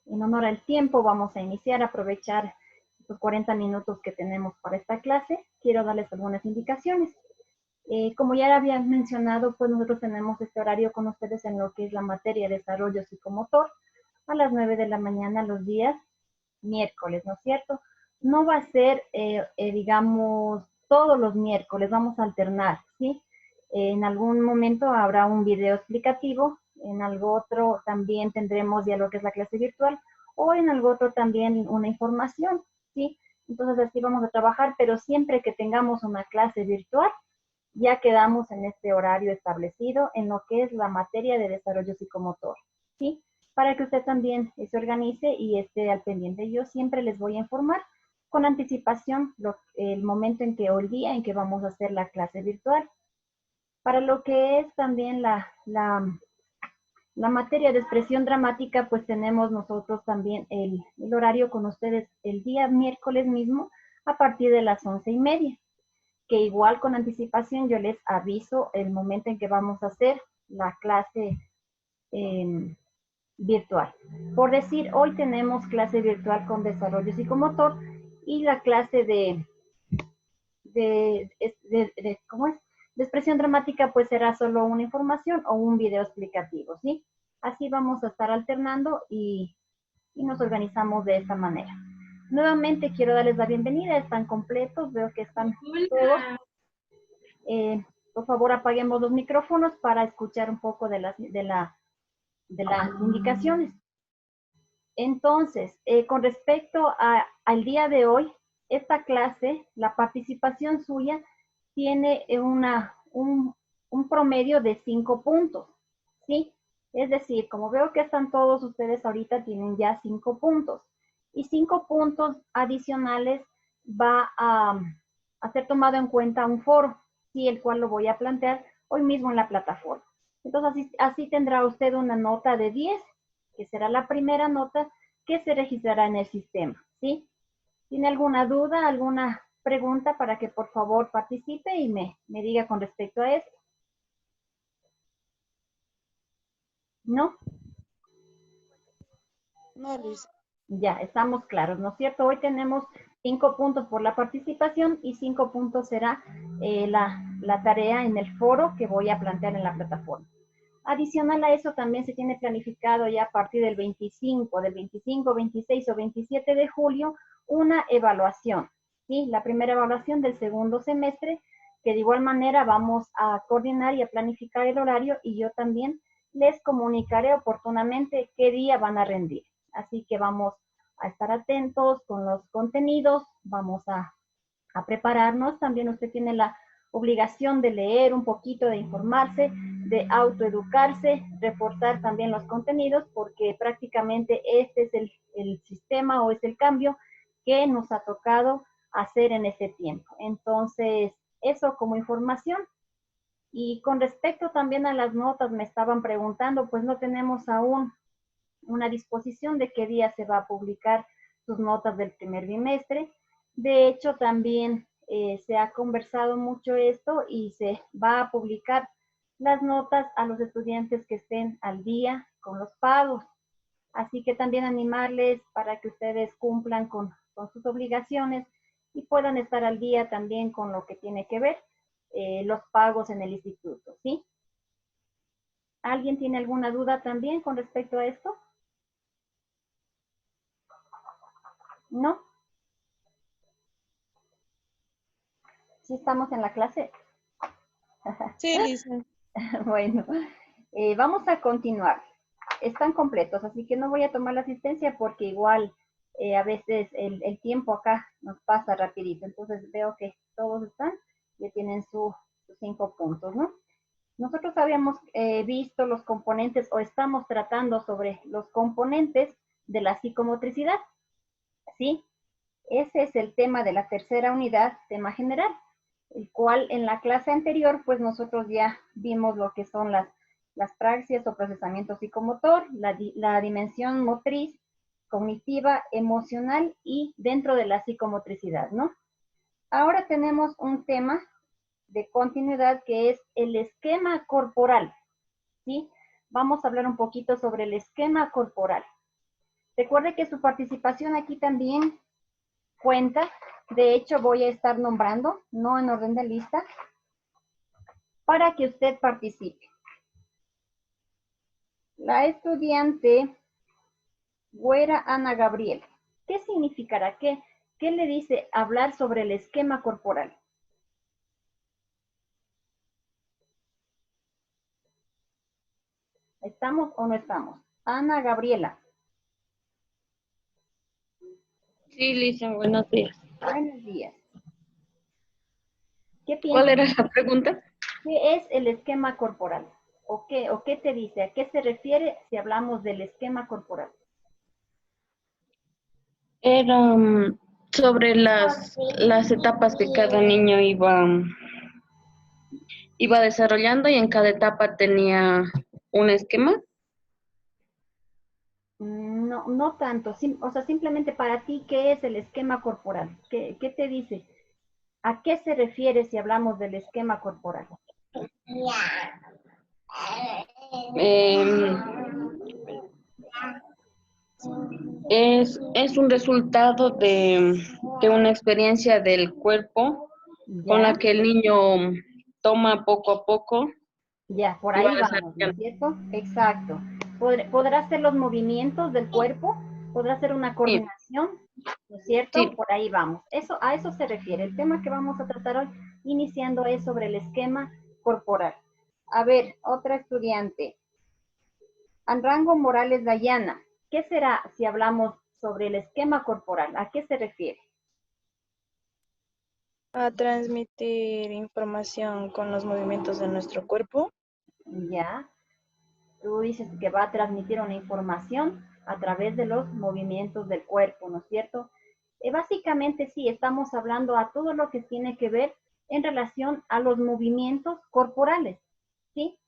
En honor al tiempo, vamos a iniciar a aprovechar los 40 minutos que tenemos para esta clase. Quiero darles algunas indicaciones. Como ya había mencionado, pues nosotros tenemos este horario con ustedes en lo que es la materia de desarrollo psicomotor a las 9 de la mañana los días miércoles, ¿no es cierto? No va a ser, digamos, todos los miércoles, vamos a alternar, ¿sí? En algún momento habrá un video explicativo, en algo otro también tendremos ya lo que es la clase virtual, o en algo otro también una información, ¿sí? Entonces así vamos a trabajar, pero siempre que tengamos una clase virtual, ya quedamos en este horario establecido en lo que es la materia de desarrollo psicomotor, ¿sí? Para que usted también se organice y esté al pendiente. Yo siempre les voy a informar con anticipación el momento en que o el día en que vamos a hacer la clase virtual. Para lo que es también la materia de expresión dramática, pues tenemos nosotros también el horario con ustedes el día miércoles mismo a partir de las 11:30, que igual con anticipación yo les aviso el momento en que vamos a hacer la clase virtual. Por decir, hoy tenemos clase virtual con desarrollo psicomotor y la clase ¿cómo es? De expresión dramática pues será solo una información o un video explicativo, ¿sí? Así vamos a estar alternando y nos organizamos de esta manera. Nuevamente quiero darles la bienvenida, están completos, veo que están todos. Por favor apaguemos los micrófonos para escuchar un poco de las indicaciones. Entonces, con respecto al día de hoy, esta clase, la participación suya tiene un promedio de 5 puntos, ¿sí? Es decir, como veo que están todos ustedes ahorita, tienen ya 5 puntos. Y 5 puntos adicionales va a ser tomado en cuenta un foro, ¿sí? El cual lo voy a plantear hoy mismo en la plataforma. Entonces, así tendrá usted una nota de 10, que será la primera nota que se registrará en el sistema, ¿sí? ¿Tiene alguna duda, alguna pregunta para que por favor participe y me diga con respecto a esto? ¿No? No, Luis. Ya, estamos claros, ¿no es cierto? Hoy tenemos 5 puntos por la participación y 5 puntos será la tarea en el foro que voy a plantear en la plataforma. Adicional a eso, también se tiene planificado ya a partir del 25, 26 o 27 de julio, una evaluación, ¿sí? La primera evaluación del segundo semestre, que de igual manera vamos a coordinar y a planificar el horario y yo también les comunicaré oportunamente qué día van a rendir. Así que vamos a estar atentos con los contenidos, vamos a prepararnos. También usted tiene la obligación de leer un poquito, de informarse, de autoeducarse, reforzar también los contenidos, porque prácticamente este es el sistema o es el cambio que nos ha tocado hacer en este tiempo. Entonces, eso como información. Y con respecto también a las notas, me estaban preguntando, pues no tenemos aún una disposición de qué día se va a publicar sus notas del primer bimestre. De hecho, también se ha conversado mucho esto y se va a publicar las notas a los estudiantes que estén al día con los pagos. Así que también animarles para que ustedes cumplan con sus obligaciones y puedan estar al día también con lo que tiene que ver los pagos en el instituto, ¿sí? ¿Alguien tiene alguna duda también con respecto a esto? ¿No? ¿Sí estamos en la clase? Sí, Luis. Bueno, vamos a continuar. Están completos, así que no voy a tomar la asistencia porque igual a veces el tiempo acá nos pasa rapidito. Entonces veo que todos están, ya tienen sus 5 puntos, ¿no? Nosotros habíamos visto los componentes o estamos tratando sobre los componentes de la psicomotricidad, ¿sí? Ese es el tema de la tercera unidad, tema general, el cual en la clase anterior, pues nosotros ya vimos lo que son las praxias o procesamiento psicomotor, la dimensión motriz, cognitiva, emocional y dentro de la psicomotricidad, ¿no? Ahora tenemos un tema de continuidad que es el esquema corporal, ¿sí? Vamos a hablar un poquito sobre el esquema corporal. Recuerde que su participación aquí también cuenta. De hecho, voy a estar nombrando, no en orden de lista, para que usted participe. La estudiante Güera Ana Gabriela. ¿Qué significará? ¿Qué le dice hablar sobre el esquema corporal? ¿Estamos o no estamos? Ana Gabriela. Sí, Lisa, buenos días. Buenos días. ¿Qué ¿Cuál piensas? era la pregunta? ¿Qué es el esquema corporal? ¿O qué te dice? ¿A qué se refiere si hablamos del esquema corporal? Era sobre las etapas que cada niño iba desarrollando y en cada etapa tenía un esquema. No, no tanto. O sea, simplemente para ti, ¿qué es el esquema corporal? ¿Qué te dice? ¿A qué se refiere si hablamos del esquema corporal? Em, es un resultado de una experiencia del cuerpo con la Ya, que el niño toma poco a poco ya, por y va ahí vamos, ¿no es desarrollando. cierto? Exacto. ¿Podrá hacer los movimientos del cuerpo? ¿Podrá hacer una Sí, coordinación? ¿No es cierto? sí. Por ahí vamos. A eso se refiere. El tema que vamos a tratar hoy, iniciando, es sobre el esquema corporal. A ver, otra estudiante. Anrango Morales Dayana. ¿Qué será si hablamos sobre el esquema corporal? ¿A qué se refiere? A transmitir información con los movimientos de nuestro cuerpo. Ya, tú dices que va a transmitir una información a través de los movimientos del cuerpo, ¿no es cierto? Básicamente sí, estamos hablando a todo lo que tiene que ver en relación a los movimientos corporales, ¿sí?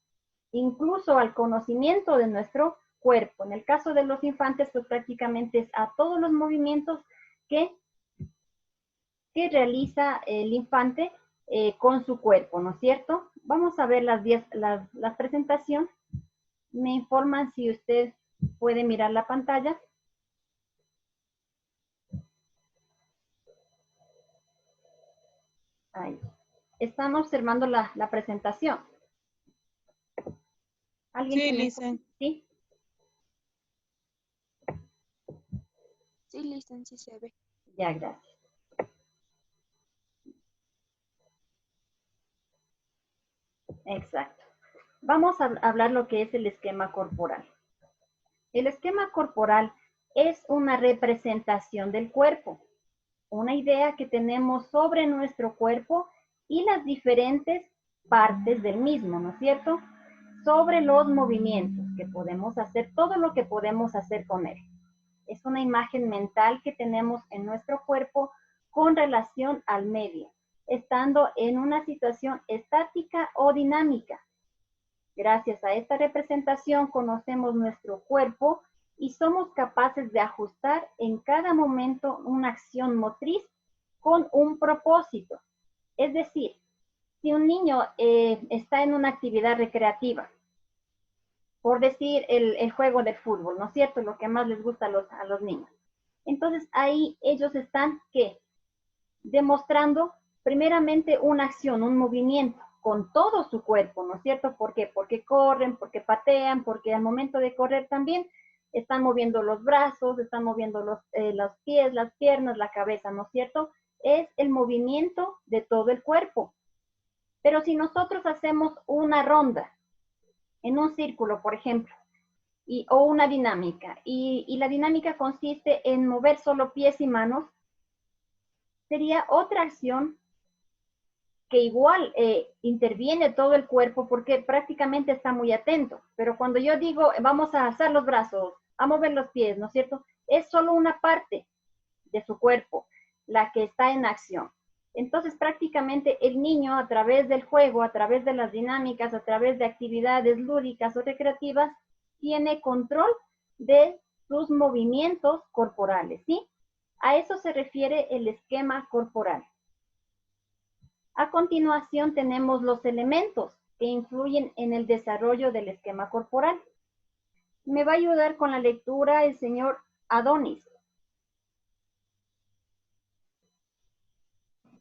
Incluso al conocimiento de nuestro cuerpo. En el caso de los infantes, pues prácticamente es a todos los movimientos que, que realiza el infante con su cuerpo, ¿no es cierto? Vamos a ver la presentación. Me informan si usted puede mirar la pantalla. Ahí. Están observando la presentación. ¿Alguien Sí, que me... Lisa. ¿Sí? Sí, Lisa, sí se ve. Ya, gracias. Exacto. Vamos a hablar lo que es el esquema corporal. El esquema corporal es una representación del cuerpo, una idea que tenemos sobre nuestro cuerpo y las diferentes partes del mismo, ¿no es cierto? Sobre los movimientos que podemos hacer, todo lo que podemos hacer con él. Es una imagen mental que tenemos en nuestro cuerpo con relación al medio, estando en una situación estática o dinámica. Gracias a esta representación conocemos nuestro cuerpo y somos capaces de ajustar en cada momento una acción motriz con un propósito. Es decir, si un niño está en una actividad recreativa, por decir el juego de fútbol, ¿no es cierto? Lo que más les gusta a los niños. Entonces ahí ellos están, ¿qué? Demostrando primeramente una acción, un movimiento con todo su cuerpo, ¿no es cierto? ¿Por qué? Porque corren, porque patean, porque al momento de correr también están moviendo los brazos, están moviendo los pies, las piernas, la cabeza, ¿no es cierto? Es el movimiento de todo el cuerpo. Pero si nosotros hacemos una ronda en un círculo, por ejemplo, o una dinámica, y la dinámica consiste en mover solo pies y manos, sería otra acción que igual interviene todo el cuerpo porque prácticamente está muy atento. Pero cuando yo digo, vamos a alzar los brazos, a mover los pies, ¿no es cierto? Es solo una parte de su cuerpo la que está en acción. Entonces prácticamente el niño, a través del juego, a través de las dinámicas, a través de actividades lúdicas o recreativas, tiene control de sus movimientos corporales, ¿sí? A eso se refiere el esquema corporal. A continuación tenemos los elementos que influyen en el desarrollo del esquema corporal. Me va a ayudar con la lectura el señor Adonis.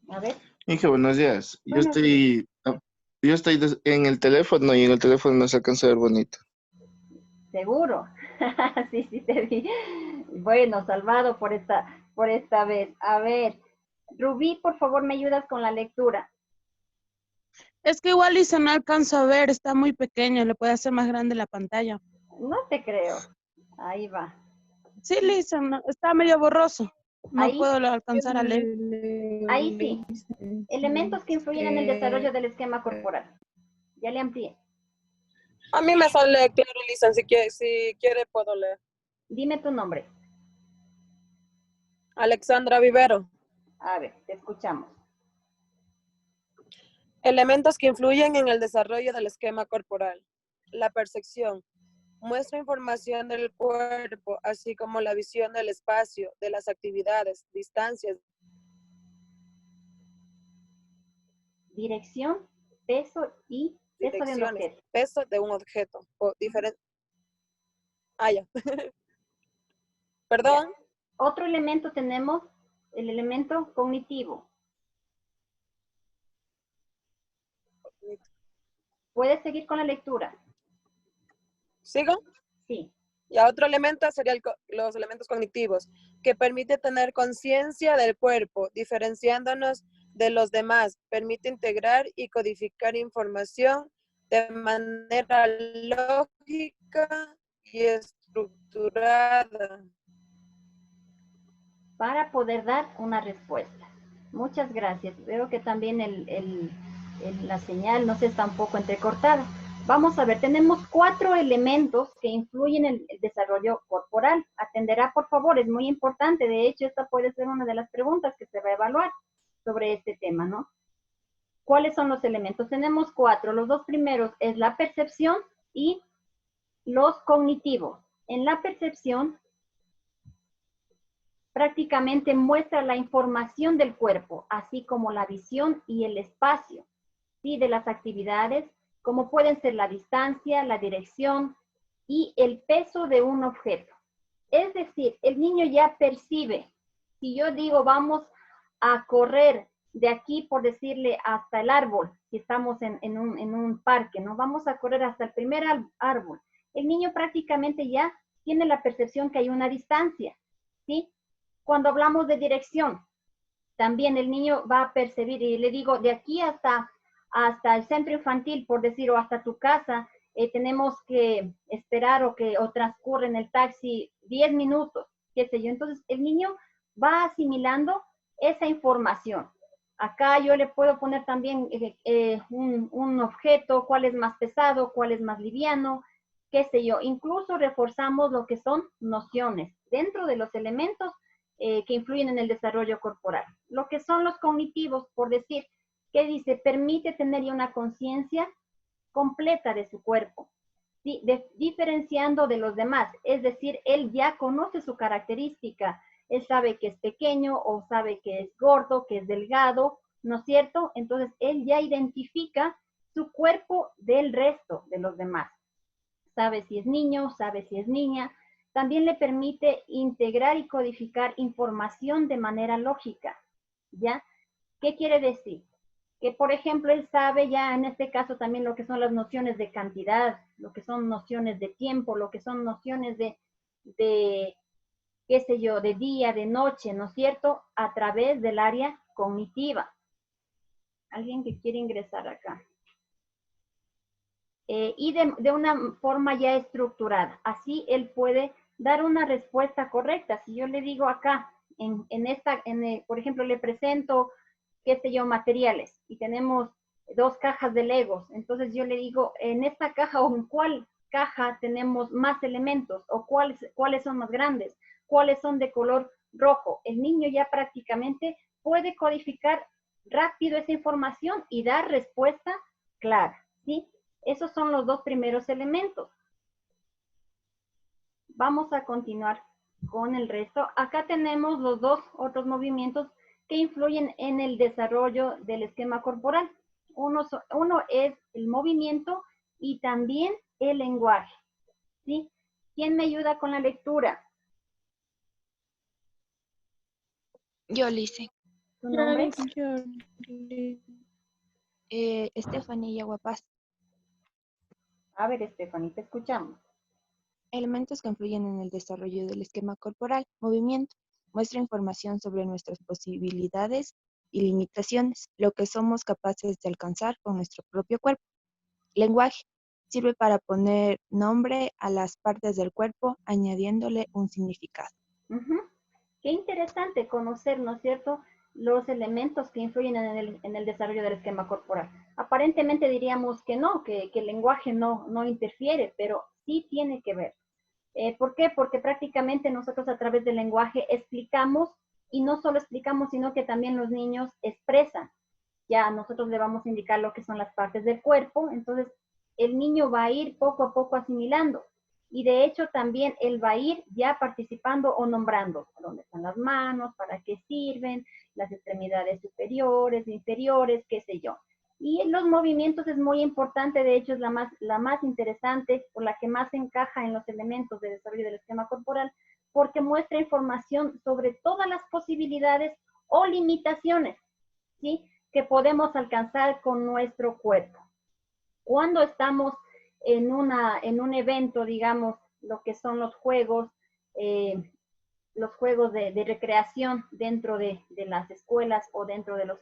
A ver. Inge, buenos días. Buenos días. Yo estoy en el teléfono y en el teléfono no se alcanza a ver bonito. ¿Seguro? Sí, sí te vi. Bueno, salvado por esta vez. A ver, Rubí, por favor, me ayudas con la lectura. Es que igual y se no alcanza a ver, está muy pequeño, le puede hacer más grande la pantalla. No te creo. Ahí va. Sí, Lisa, está medio borroso. No Ahí, puedo alcanzar a leer. ahí sí. Elementos que influyen en el desarrollo del esquema corporal. Ya le amplié. A mí me sale claro, Lisa, si quiere puedo leer. Dime tu nombre. Alexandra Vivero. A ver, te escuchamos. Elementos que influyen en el desarrollo del esquema corporal. La percepción. Muestra información del cuerpo, así como la visión del espacio, de las actividades, distancias. Dirección, peso y peso de un Direcciones, objeto. peso de un objeto o diferente. Ah, ya. Perdón. Otro elemento tenemos, el elemento cognitivo. ¿Puedes seguir con la lectura? ¿Sigo? Sí. Y a otro elemento serían los elementos cognitivos, que permite tener conciencia del cuerpo, diferenciándonos de los demás, permite integrar y codificar información de manera lógica y estructurada. Para poder dar una respuesta. Muchas gracias. Veo que también la señal no se está un poco entrecortada. Vamos a ver, tenemos 4 elementos que influyen en el desarrollo corporal. Atenderá, por favor, es muy importante. De hecho, esta puede ser una de las preguntas que se va a evaluar sobre este tema, ¿no? ¿Cuáles son los elementos? Tenemos 4. Los 2 primeros es la percepción y los cognitivos. En la percepción, prácticamente muestra la información del cuerpo, así como la visión y el espacio, ¿sí? De las actividades, como pueden ser la distancia, la dirección y el peso de un objeto. Es decir, el niño ya percibe. Si yo digo vamos a correr de aquí, por decirle, hasta el árbol, si estamos en un parque, ¿no? Vamos a correr hasta el primer árbol. El niño prácticamente ya tiene la percepción que hay una distancia, ¿sí? Cuando hablamos de dirección, también el niño va a percibir, y le digo, de aquí hasta el centro infantil, por decir, o hasta tu casa, tenemos que esperar o transcurre en el taxi 10 minutos, qué sé yo. Entonces, el niño va asimilando esa información. Acá yo le puedo poner también un objeto, cuál es más pesado, cuál es más liviano, qué sé yo. Incluso reforzamos lo que son nociones. Dentro de los elementos que influyen en el desarrollo corporal. Lo que son los cognitivos, por decir, que dice, permite tener ya una conciencia completa de su cuerpo, ¿sí? Diferenciando de los demás, es decir, él ya conoce su característica, él sabe que es pequeño o sabe que es gordo, que es delgado, ¿no es cierto? Entonces, él ya identifica su cuerpo del resto de los demás. Sabe si es niño, sabe si es niña. También le permite integrar y codificar información de manera lógica, ¿ya? ¿Qué quiere decir? Que, por ejemplo, él sabe ya en este caso también lo que son las nociones de cantidad, lo que son nociones de tiempo, lo que son nociones de qué sé yo, de día, de noche, ¿no es cierto? A través del área cognitiva. ¿Alguien que quiere ingresar acá? Y de una forma ya estructurada. Así él puede dar una respuesta correcta. Si yo le digo acá, por ejemplo, le presento, qué sé yo, materiales y tenemos 2 cajas de Legos, entonces yo le digo, en esta caja o en cuál caja tenemos más elementos o cuáles son más grandes, cuáles son de color rojo. El niño ya prácticamente puede codificar rápido esa información y dar respuesta clara, ¿sí? Esos son los 2 primeros elementos. Vamos a continuar con el resto. Acá tenemos los 2 otros movimientos que influyen en el desarrollo del esquema corporal. Uno es el movimiento y también el lenguaje, ¿sí? ¿Quién me ayuda con la lectura? Yo le hice. ¿Tu nombre? Stephanie Yaguapaz. A ver, Stephanie, te escuchamos. Elementos que influyen en el desarrollo del esquema corporal. Movimiento. Muestra información sobre nuestras posibilidades y limitaciones, lo que somos capaces de alcanzar con nuestro propio cuerpo. Lenguaje. Sirve para poner nombre a las partes del cuerpo, añadiéndole un significado. Ujú. Qué interesante conocer, ¿no es cierto?, los elementos que influyen en el desarrollo del esquema corporal. Aparentemente diríamos que no, que el lenguaje no interfiere, pero sí tiene que ver. ¿Por qué? Porque prácticamente nosotros a través del lenguaje explicamos, y no solo explicamos, sino que también los niños expresan. Ya nosotros le vamos a indicar lo que son las partes del cuerpo, entonces el niño va a ir poco a poco asimilando. Y de hecho también él va a ir ya participando o nombrando dónde están las manos, para qué sirven, las extremidades superiores, inferiores, qué sé yo. Y los movimientos es muy importante, de hecho es la más interesante, por la que más encaja en los elementos de desarrollo del esquema corporal, porque muestra información sobre todas las posibilidades o limitaciones, ¿sí?, que podemos alcanzar con nuestro cuerpo. Cuando estamos en un evento, digamos, lo que son los juegos de recreación dentro de las escuelas o dentro de las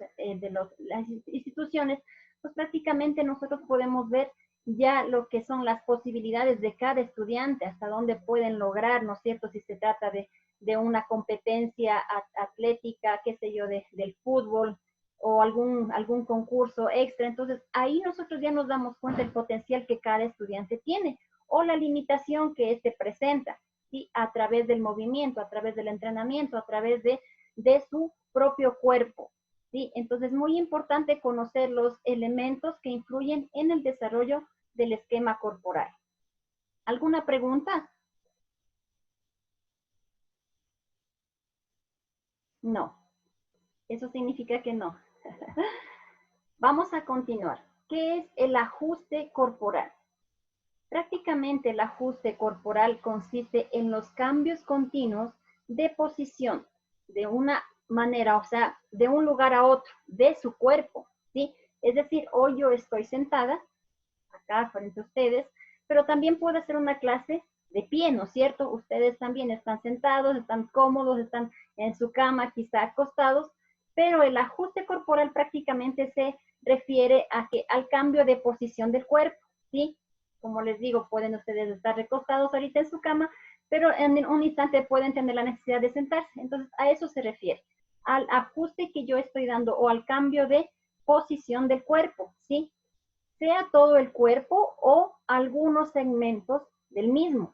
instituciones, pues prácticamente nosotros podemos ver ya lo que son las posibilidades de cada estudiante, hasta dónde pueden lograr, ¿no es cierto?, si se trata de una competencia atlética, qué sé yo, del fútbol, o algún concurso extra. Entonces, ahí nosotros ya nos damos cuenta del potencial que cada estudiante tiene o la limitación que éste presenta, ¿sí?, a través del movimiento, a través del entrenamiento, a través de su propio cuerpo, ¿sí? Entonces, es muy importante conocer los elementos que influyen en el desarrollo del esquema corporal. ¿Alguna pregunta? No. Eso significa que no. Vamos a continuar. ¿Qué es el ajuste corporal? Prácticamente el ajuste corporal consiste en los cambios continuos de posición de una manera, o sea, de un lugar a otro, de su cuerpo, ¿sí? Es decir, hoy yo estoy sentada acá frente a ustedes, pero también puede ser una clase de pie, ¿no es cierto? Ustedes también están sentados, están cómodos, están en su cama, quizá acostados, pero el ajuste corporal prácticamente se refiere al cambio de posición del cuerpo, ¿sí? Como les digo, pueden ustedes estar recostados ahorita en su cama, pero en un instante pueden tener la necesidad de sentarse. Entonces, a eso se refiere, al ajuste que yo estoy dando o al cambio de posición del cuerpo, ¿sí? Sea todo el cuerpo o algunos segmentos del mismo.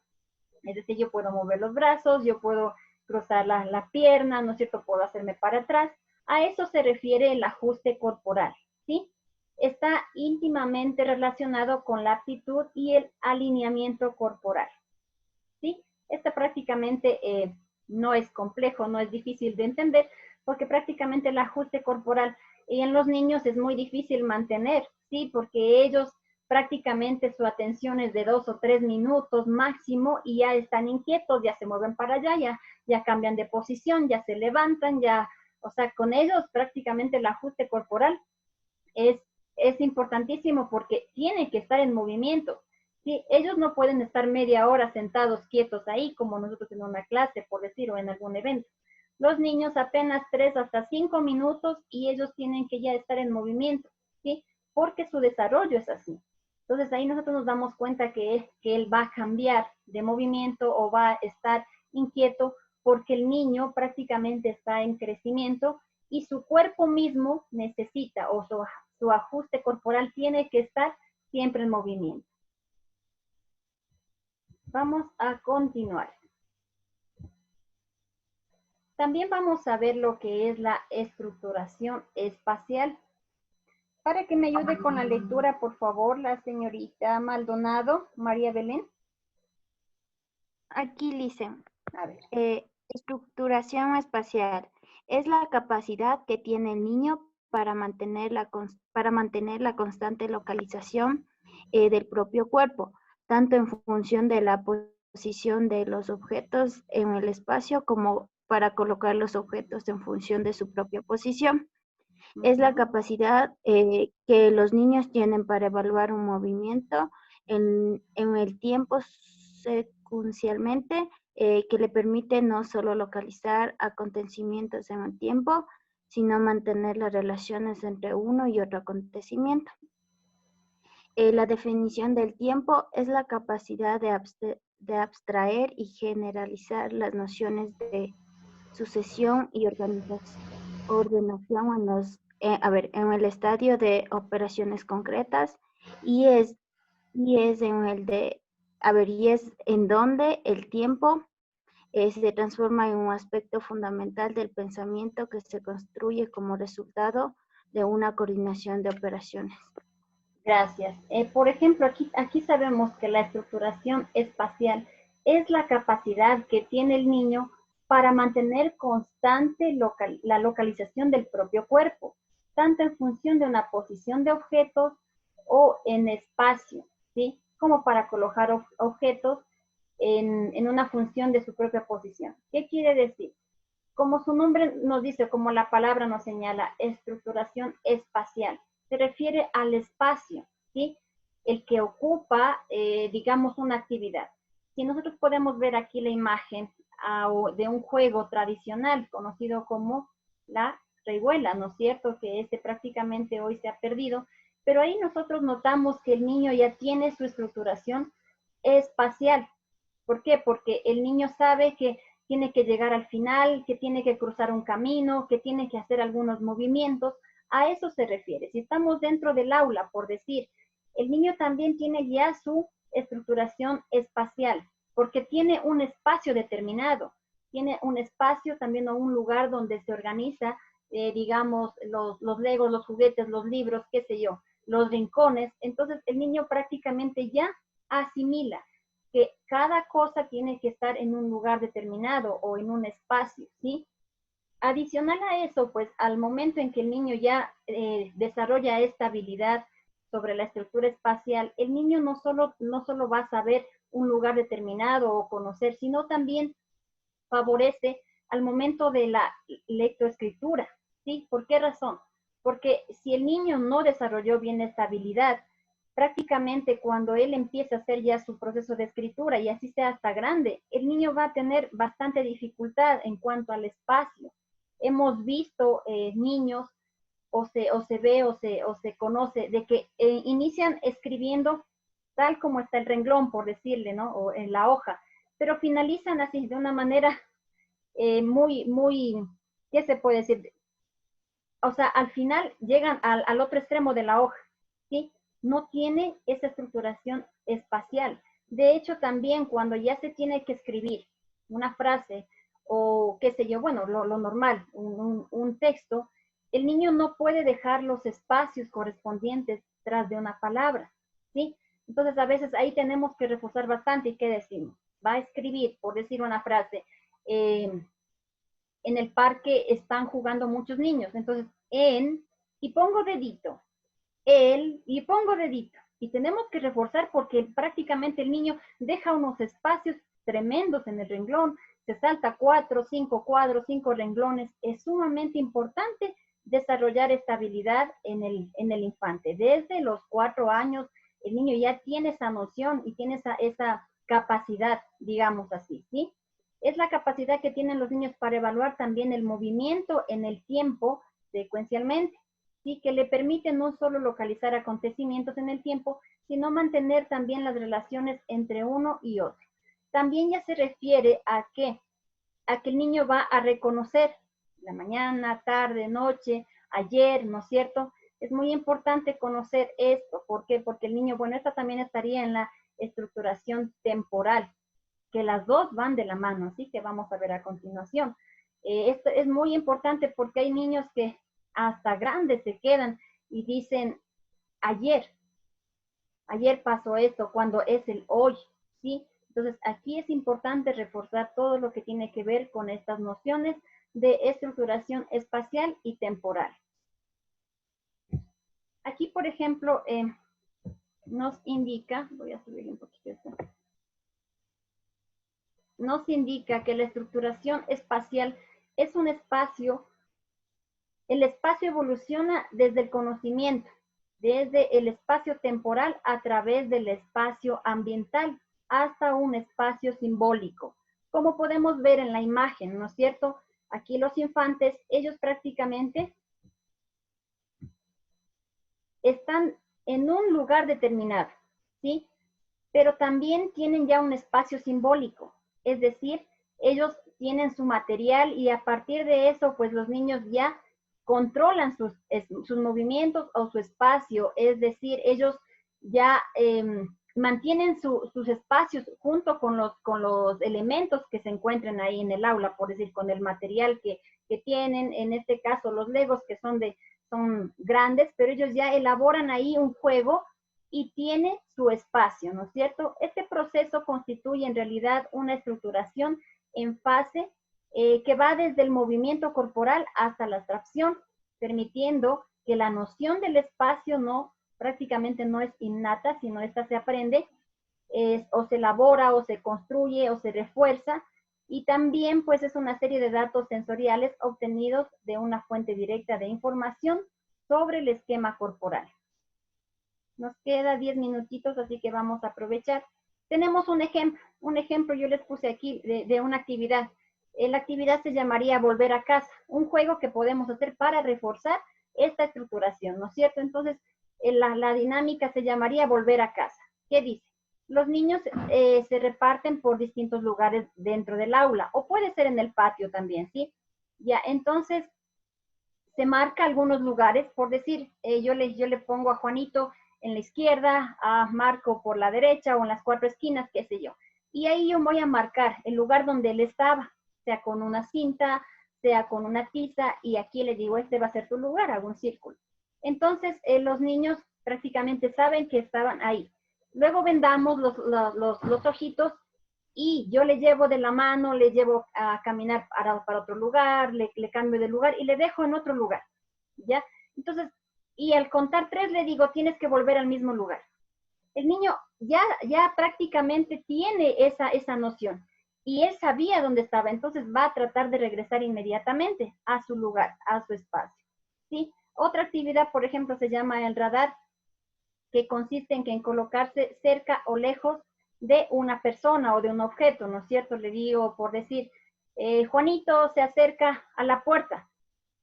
Es decir, yo puedo mover los brazos, yo puedo cruzar la pierna, ¿no es cierto? Puedo hacerme para atrás. A eso se refiere el ajuste corporal, ¿sí? Está íntimamente relacionado con la aptitud y el alineamiento corporal, ¿sí? Esta prácticamente no es complejo, no es difícil de entender, porque prácticamente el ajuste corporal en los niños es muy difícil mantener, ¿sí? Porque ellos prácticamente su atención es de 2 o 3 minutos máximo y ya están inquietos, ya se mueven para allá, ya cambian de posición, ya se levantan, o sea, con ellos prácticamente el ajuste corporal es importantísimo porque tienen que estar en movimiento. Sí, ellos no pueden estar media hora sentados quietos ahí como nosotros en una clase, por decir, o en algún evento. Los niños apenas 3 hasta 5 minutos y ellos tienen que ya estar en movimiento, ¿sí? Porque su desarrollo es así. Entonces ahí nosotros nos damos cuenta que él va a cambiar de movimiento o va a estar inquieto porque el niño prácticamente está en crecimiento y su cuerpo mismo necesita, o su ajuste corporal tiene que estar siempre en movimiento. Vamos a continuar. También vamos a ver lo que es la estructuración espacial. Para que me ayude con la lectura, por favor, la señorita Maldonado, María Belén. Aquí dice, A ver. estructuración espacial es la capacidad que tiene el niño para mantener la constante localización del propio cuerpo, tanto en función de la posición de los objetos en el espacio como para colocar los objetos en función de su propia posición. Es la capacidad que los niños tienen para evaluar un movimiento en el tiempo secuencialmente, que le permite no solo localizar acontecimientos en el tiempo, sino mantener las relaciones entre uno y otro acontecimiento. La definición del tiempo es la capacidad de abstraer y generalizar las nociones de sucesión y ordenación en el estadio de operaciones concretas, y es en donde el tiempo se transforma en un aspecto fundamental del pensamiento que se construye como resultado de una coordinación de operaciones. Gracias. Por ejemplo, aquí sabemos que la estructuración espacial es la capacidad que tiene el niño para mantener constante la localización del propio cuerpo, tanto en función de una posición de objetos o en espacio, ¿sí? Como para colocar objetos en una función de su propia posición. ¿Qué quiere decir? Como su nombre nos dice, como la palabra nos señala, estructuración espacial, se refiere al espacio, ¿sí? El que ocupa, digamos, una actividad. Si nosotros podemos ver aquí la imagen de un juego tradicional conocido como la reihuela, ¿no es cierto? Que prácticamente hoy se ha perdido, pero ahí nosotros notamos que el niño ya tiene su estructuración espacial. ¿Por qué? Porque el niño sabe que tiene que llegar al final, que tiene que cruzar un camino, que tiene que hacer algunos movimientos. A eso se refiere. Si estamos dentro del aula, por decir, el niño también tiene ya su estructuración espacial, porque tiene un espacio determinado, tiene un espacio también o un lugar donde se organiza, digamos, los legos, los juguetes, los libros, qué sé yo, los rincones. Entonces el niño prácticamente ya asimila que cada cosa tiene que estar en un lugar determinado o en un espacio, ¿sí? Adicional a eso, pues al momento en que el niño ya desarrolla esta habilidad sobre la estructura espacial, el niño no solo va a saber un lugar determinado o conocer, sino también favorece al momento de la lectoescritura, ¿sí? ¿Por qué razón? Porque si el niño no desarrolló bien esta habilidad, prácticamente cuando él empieza a hacer ya su proceso de escritura y así sea hasta grande, el niño va a tener bastante dificultad en cuanto al espacio. Hemos visto niños o se ve o se conoce de que inician escribiendo tal como está el renglón, por decirle, ¿no? O en la hoja, pero finalizan así de una manera muy, ¿qué se puede decir? O sea, al final llegan al otro extremo de la hoja, ¿sí? No tiene esa estructuración espacial. De hecho, también cuando ya se tiene que escribir una frase o qué sé yo, bueno, lo normal, un texto, el niño no puede dejar los espacios correspondientes tras de una palabra, ¿sí? Entonces, a veces ahí tenemos que reforzar bastante. ¿Y qué decimos? Va a escribir, por decir una frase, en el parque están jugando muchos niños, entonces, y pongo dedito, y pongo dedito. Y tenemos que reforzar porque prácticamente el niño deja unos espacios tremendos en el renglón, se salta 4, 5 cuadros, 5 renglones. Es sumamente importante desarrollar esta habilidad en el infante. Desde los 4 años, el niño ya tiene esa noción y tiene esa capacidad, digamos así, ¿sí? Es la capacidad que tienen los niños para evaluar también el movimiento en el tiempo secuencialmente, ¿sí? Que le permite no solo localizar acontecimientos en el tiempo, sino mantener también las relaciones entre uno y otro. También ya se refiere a que el niño va a reconocer la mañana, tarde, noche, ayer, ¿no es cierto? Es muy importante conocer esto. ¿Por qué? Porque el niño, bueno, esta también estaría en la estructuración temporal, que las dos van de la mano, así que vamos a ver a continuación. Esto es muy importante porque hay niños que hasta grandes se quedan y dicen, ayer pasó esto, cuando es el hoy, ¿sí? Entonces, aquí es importante reforzar todo lo que tiene que ver con estas nociones de estructuración espacial y temporal. Aquí, por ejemplo, nos indica, voy a subir un poquito esto. nos indica que la estructuración espacial es un espacio, el espacio evoluciona desde el conocimiento, desde el espacio temporal a través del espacio ambiental hasta un espacio simbólico. Como podemos ver en la imagen, ¿no es cierto? Aquí los infantes, ellos prácticamente están en un lugar determinado, ¿sí? Pero también tienen ya un espacio simbólico, es decir, ellos tienen su material y a partir de eso, pues los niños ya controlan sus movimientos o su espacio, es decir, ellos ya mantienen sus espacios junto con los elementos que se encuentren ahí en el aula, por decir, con el material que tienen, en este caso los Legos que son grandes, pero ellos ya elaboran ahí un juego y tiene su espacio, ¿no es cierto? Este proceso constituye en realidad una estructuración en fase que va desde el movimiento corporal hasta la abstracción, permitiendo que la noción del espacio prácticamente no es innata, sino esta se aprende, o se elabora, o se construye, o se refuerza, y también pues es una serie de datos sensoriales obtenidos de una fuente directa de información sobre el esquema corporal. Nos queda 10 minutitos, así que vamos a aprovechar. Tenemos un ejemplo yo les puse aquí de una actividad. La actividad se llamaría Volver a casa, un juego que podemos hacer para reforzar esta estructuración, ¿no es cierto? Entonces, la dinámica se llamaría Volver a casa. ¿Qué dice? Los niños se reparten por distintos lugares dentro del aula, o puede ser en el patio también, ¿sí? Ya, entonces, se marca algunos lugares, por decir, yo le pongo a Juanito en la izquierda, a Marco por la derecha o en las 4 esquinas, qué sé yo. Y ahí yo voy a marcar el lugar donde él estaba, sea con una cinta, sea con una tiza, y aquí le digo, este va a ser tu lugar, hago un círculo. Entonces, los niños prácticamente saben que estaban ahí. Luego vendamos los ojitos y yo le llevo de la mano, le llevo a caminar para otro lugar, le cambio de lugar y le dejo en otro lugar, ¿ya? Entonces, y al contar 3 le digo, tienes que volver al mismo lugar. El niño ya prácticamente tiene esa noción y él sabía dónde estaba, entonces va a tratar de regresar inmediatamente a su lugar, a su espacio, ¿sí? Otra actividad, por ejemplo, se llama el radar, que consiste en colocarse cerca o lejos de una persona o de un objeto, ¿no es cierto? Le digo, por decir, Juanito se acerca a la puerta,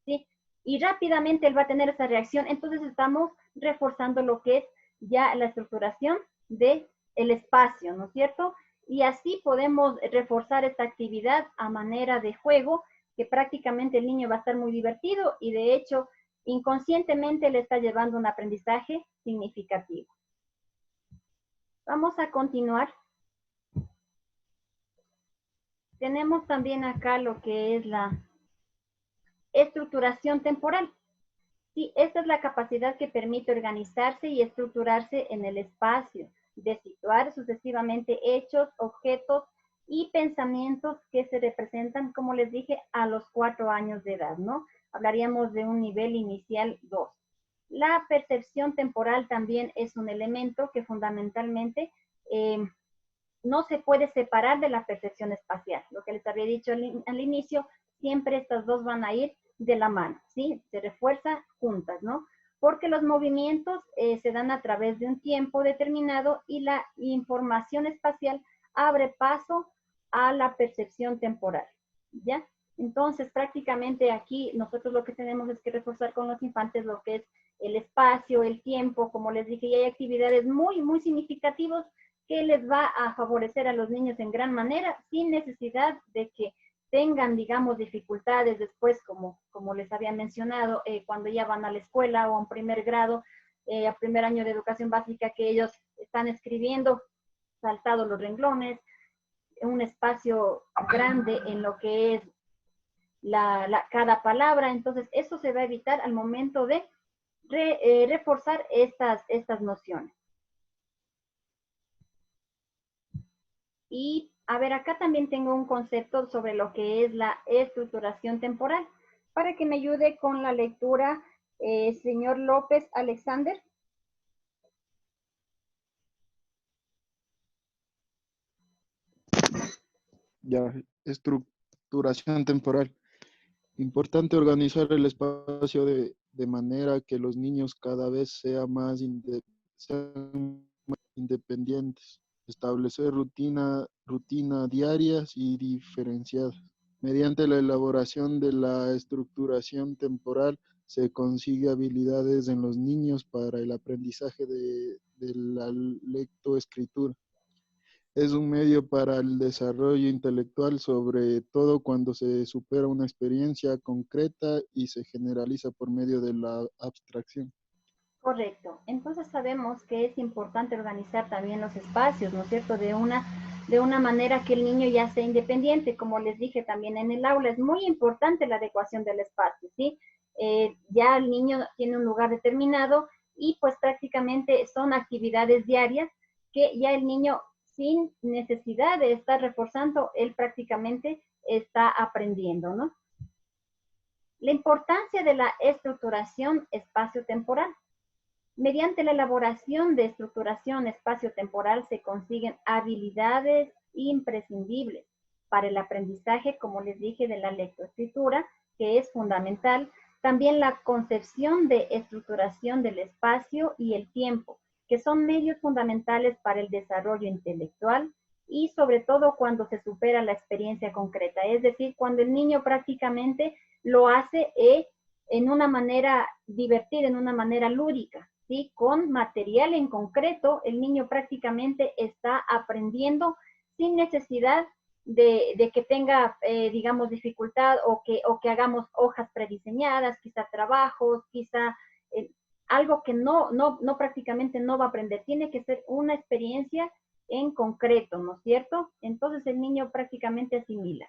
¿sí? Y rápidamente él va a tener esa reacción, entonces estamos reforzando lo que es ya la estructuración del espacio, ¿no es cierto? Y así podemos reforzar esta actividad a manera de juego, que prácticamente el niño va a estar muy divertido y de hecho inconscientemente le está llevando un aprendizaje significativo. Vamos a continuar. Tenemos también acá lo que es la estructuración temporal. Sí, esta es la capacidad que permite organizarse y estructurarse en el espacio, de situar sucesivamente hechos, objetos y pensamientos que se representan, como les dije, a los 4 años de edad, ¿no? Hablaríamos de un nivel inicial 2. La percepción temporal también es un elemento que fundamentalmente no se puede separar de la percepción espacial. Lo que les había dicho al inicio, siempre estas dos van a ir de la mano, ¿sí? Se refuerzan juntas, ¿no? Porque los movimientos se dan a través de un tiempo determinado y la información espacial abre paso a la percepción temporal, ¿ya? Entonces, prácticamente aquí nosotros lo que tenemos es que reforzar con los infantes lo que es el espacio, el tiempo, como les dije, y hay actividades muy, muy significativas que les va a favorecer a los niños en gran manera, sin necesidad de que tengan, digamos, dificultades después, como les había mencionado, cuando ya van a la escuela o a un primer grado, a primer año de educación básica, que ellos están escribiendo saltados los renglones, un espacio grande en lo que es cada palabra. Entonces, eso se va a evitar al momento de reforzar estas nociones. Y, a ver, acá también tengo un concepto sobre lo que es la estructuración temporal. Para que me ayude con la lectura, señor López Alexander. Ya, estructuración temporal. Importante organizar el espacio de manera que los niños cada vez sean más independientes. Establecer rutina diarias y diferenciadas. Mediante la elaboración de la estructuración temporal se consigue habilidades en los niños para el aprendizaje de la lectoescritura. Es un medio para el desarrollo intelectual, sobre todo cuando se supera una experiencia concreta y se generaliza por medio de la abstracción. Correcto. Entonces sabemos que es importante organizar también los espacios, ¿no es cierto? De una manera que el niño ya sea independiente, como les dije también en el aula, es muy importante la adecuación del espacio, ¿sí? Ya el niño tiene un lugar determinado y pues prácticamente son actividades diarias que ya el niño sin necesidad de estar reforzando, él prácticamente está aprendiendo, ¿no? La importancia de la estructuración espacio-temporal. Mediante la elaboración de estructuración espacio-temporal se consiguen habilidades imprescindibles para el aprendizaje, como les dije, de la lectoescritura, que es fundamental. También la concepción de estructuración del espacio y el tiempo, que son medios fundamentales para el desarrollo intelectual y sobre todo cuando se supera la experiencia concreta, es decir, cuando el niño prácticamente lo hace en una manera divertida, en una manera lúdica, ¿sí? Con material en concreto, el niño prácticamente está aprendiendo sin necesidad de que tenga, digamos, dificultad o que hagamos hojas prediseñadas, quizá trabajos, quizá algo que no prácticamente no va a aprender. Tiene que ser una experiencia en concreto, ¿no es cierto? Entonces el niño prácticamente asimila.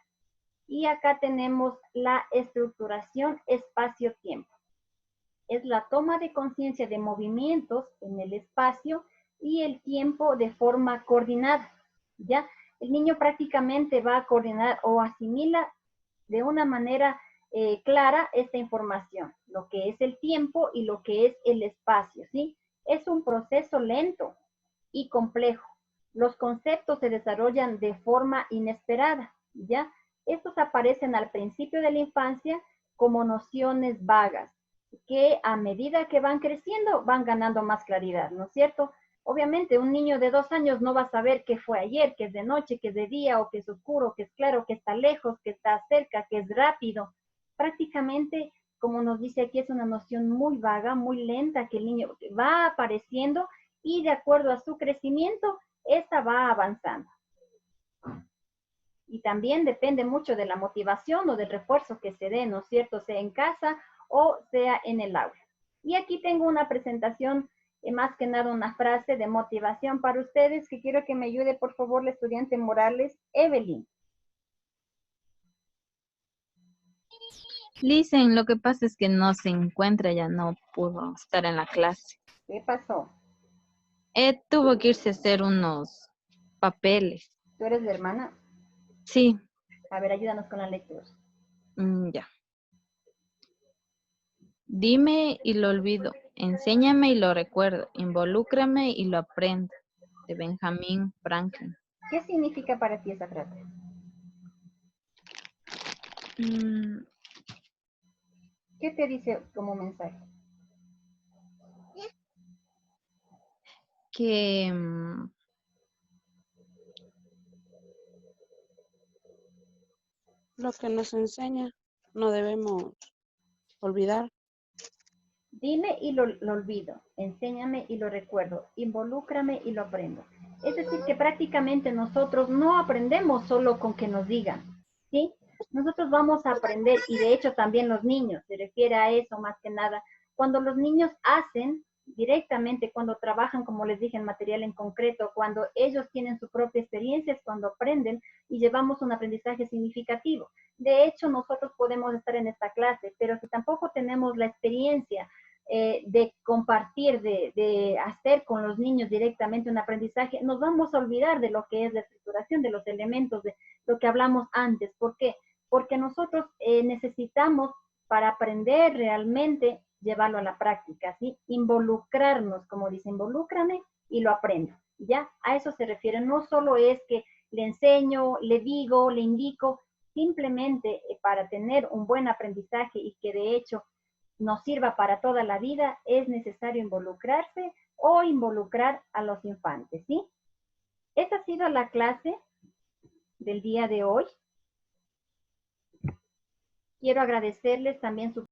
Y acá tenemos la estructuración espacio-tiempo. Es la toma de conciencia de movimientos en el espacio y el tiempo de forma coordinada, ¿ya? El niño prácticamente va a coordinar o asimila de una manera clara esta información, lo que es el tiempo y lo que es el espacio, ¿sí? Es un proceso lento y complejo. Los conceptos se desarrollan de forma inesperada, ¿ya? Estos aparecen al principio de la infancia como nociones vagas, que a medida que van creciendo van ganando más claridad, ¿no es cierto? Obviamente un niño de 2 años no va a saber qué fue ayer, qué es de noche, qué es de día, o qué es oscuro, qué es claro, qué está lejos, qué está cerca, qué es rápido. Prácticamente, como nos dice aquí, es una noción muy vaga, muy lenta, que el niño va apareciendo y de acuerdo a su crecimiento, esta va avanzando. Y también depende mucho de la motivación o del refuerzo que se dé, ¿no es cierto? Sea en casa o sea en el aula. Y aquí tengo una presentación, más que nada una frase de motivación para ustedes, que quiero que me ayude, por favor, la estudiante Morales, Evelyn. Listen, lo que pasa es que no se encuentra, ya no pudo estar en la clase. ¿Qué pasó? Tuvo que irse a hacer unos papeles. ¿Tú eres la hermana? Sí. A ver, ayúdanos con la lectura. Ya. Dime y lo olvido, enséñame y lo recuerdo, involúcrame y lo aprendo. De Benjamin Franklin. ¿Qué significa para ti esa frase? ¿Qué te dice como mensaje? Que lo que nos enseña no debemos olvidar. Dime y lo olvido, enséñame y lo recuerdo, involúcrame y lo aprendo. Es decir, que prácticamente nosotros no aprendemos solo con que nos digan, ¿sí? Nosotros vamos a aprender, y de hecho también los niños, se refiere a eso más que nada. Cuando los niños hacen directamente, cuando trabajan, como les dije, en material en concreto, cuando ellos tienen su propia experiencia, es cuando aprenden y llevamos un aprendizaje significativo. De hecho, nosotros podemos estar en esta clase, pero si tampoco tenemos la experiencia de compartir, de hacer con los niños directamente un aprendizaje, nos vamos a olvidar de lo que es la estructuración, de los elementos, de lo que hablamos antes. ¿Por qué? Porque nosotros necesitamos, para aprender realmente, llevarlo a la práctica, ¿sí? Involucrarnos, como dice, involúcrame y lo aprendo, ¿ya? A eso se refiere. No solo es que le enseño, le digo, le indico, simplemente para tener un buen aprendizaje y que de hecho nos sirva para toda la vida, es necesario involucrarse o involucrar a los infantes, ¿sí? Esta ha sido la clase del día de hoy. Quiero agradecerles también su